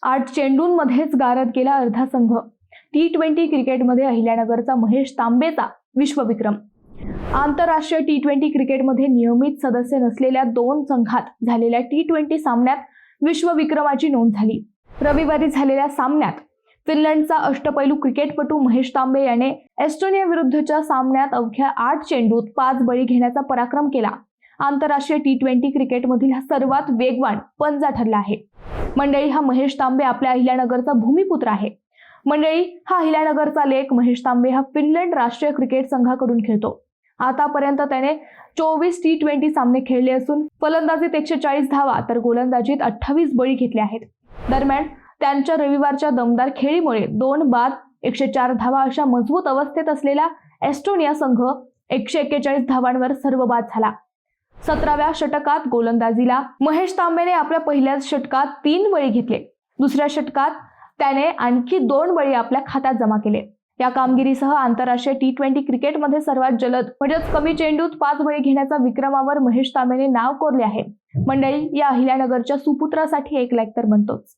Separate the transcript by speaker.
Speaker 1: 8 चेंडूंमध्येच गारद गेला अर्धा संघ। T20 क्रिकेटमध्ये अहिल्यानगरचा महेश तांबेचा विश्वविक्रम। आंतरराष्ट्रीय T20 क्रिकेटमध्ये नियमित सदस्य नसलेल्या 2 संघात झालेल्या T20 सामन्यात विश्वविक्रमाची नोंद झाली। रविवारी झालेल्या सामन्यात फिनलंडचा अष्टपैलू क्रिकेटपटू महेश तांबे याने एस्टोनिया विरुद्धच्या सामन्यात अवघ्या 8 चेंडूत 5 बळी घेण्याचा पराक्रम केला। आंतरराष्ट्रीय T20 क्रिकेटमधील हा सर्वात वेगवान पंजा ठरला आहे। मंडळी, हा महेश तांबे आपल्या अहिल्यानगरचा भूमिपुत्र आहे। मंडळी, हा अहिल्यानगरचा लेक महेश तांबे हा फिनलंड राष्ट्रीय क्रिकेट संघाकडून खेळतो। आतापर्यंत त्याने 24 T20 सामने खेळले असून फलंदाजीत 140 धावा तर गोलंदाजीत 28 बळी घेतले आहेत। दरम्यान त्यांच्या रविवारच्या दमदार खेळीमुळे 2 बाद 104 धावा अशा मजबूत अवस्थेत असलेला एस्टोनिया संघ 141 धावांवर सर्वबाद झाला। 17व्या षटकात गोलंदाजीला महेश तांबेने आपल्या पहिल्याच षटकात 3 बळी घेतले। दुसऱ्या षटकात त्याने आणखी 2 बळी आपल्या खात्यात जमा केले। या कामगिरीसह आंतरराष्ट्रीय T20 क्रिकेटमध्ये सर्वात जलद म्हणजेच कमी चेंडूत 5 बळी घेण्याच्या विक्रमावर महेश तांबेने नाव कोरले आहे। मंडळी, या अहिल्यानगरच्या सुपुत्रासाठी एक लाईक तर बनतोच।